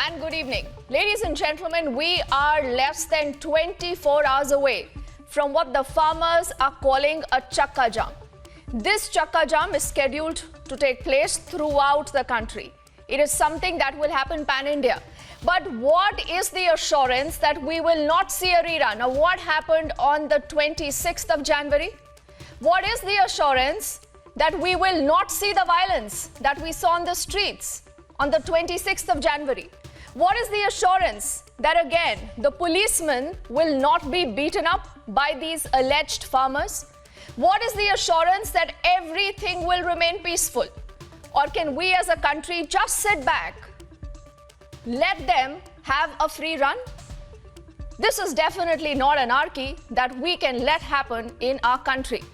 and good evening. Ladies and gentlemen, we are less than 24 hours away from what the farmers are calling a Chakka Jam. This Chakka Jam is scheduled to take place throughout the country. It is something that will happen pan-India. But what is the assurance that we will not see a rerun? Now, what happened on the 26th of January? What is the assurance that we will not see the violence that we saw on the streets on the 26th of January? What is the assurance that again the policemen will not be beaten up by these alleged farmers? What is the assurance that everything will remain peaceful? Or can we as a country just sit back, let them have a free run? This is definitely not anarchy that we can let happen in our country.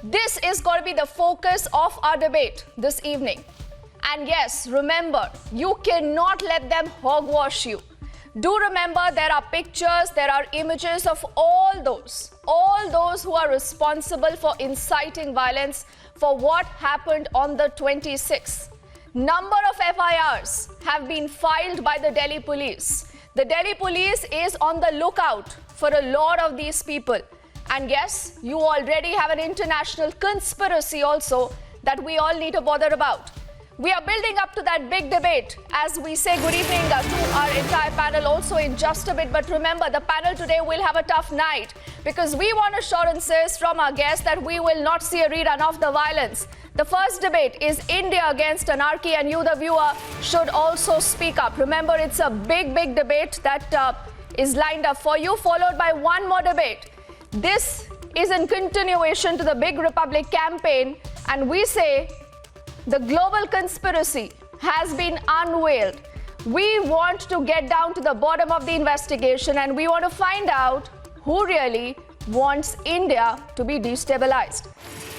This is going to be the focus of our debate this evening. And yes, remember, you cannot let them hogwash you. Do remember there are pictures, there are images of all those who are responsible for inciting violence for what happened on the 26th. Number of FIRs have been filed by the Delhi police. The Delhi police is on the lookout for a lot of these people. And yes, you already have an international conspiracy also that we all need to bother about. We are building up to that big debate as we say good evening to our entire panel also in just a bit. But remember, the panel today will have a tough night because we want assurances from our guests that we will not see a rerun of the violence. The first debate is India against anarchy, and you, the viewer, should also speak up. Remember, it's a big debate that is lined up for you, followed by one more debate. This is in continuation to the Big Republic campaign, and we say the global conspiracy has been unveiled. We want to get down to the bottom of the investigation, and we want to find out who really wants India to be destabilized.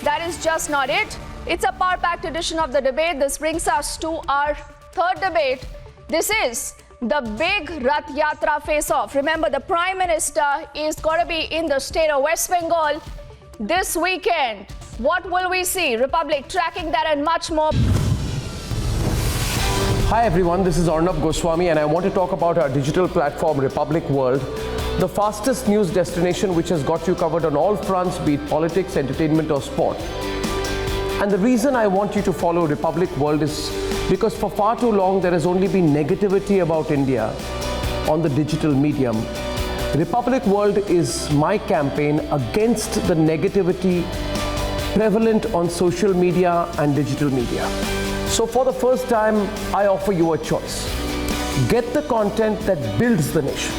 That is just not it. It's a power-packed edition of the debate. This brings us to our third debate. This is the big Rath Yatra face-off. Remember, the Prime Minister is going to be in the state of West Bengal this weekend. What will we see? Republic tracking that and much more. Hi everyone, this is Arnab Goswami and I want to talk about our digital platform Republic World, the fastest news destination which has got you covered on all fronts, be it politics, entertainment or sport. And the reason I want you to follow Republic World is because for far too long there has only been negativity about India on the digital medium. Republic World is my campaign against the negativity prevalent on social media and digital media. So for the first time, I offer you a choice. Get the content that builds the nation.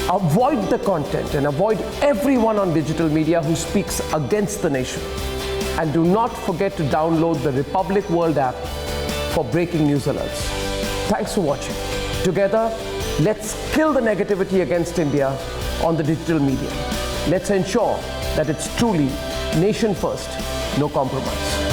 Avoid the content and avoid everyone on digital media who speaks against the nation. And do not forget to download the Republic World app for breaking news alerts. Thanks for watching. Together, let's kill the negativity against India on the digital media. Let's ensure that it's truly nation first, no compromise.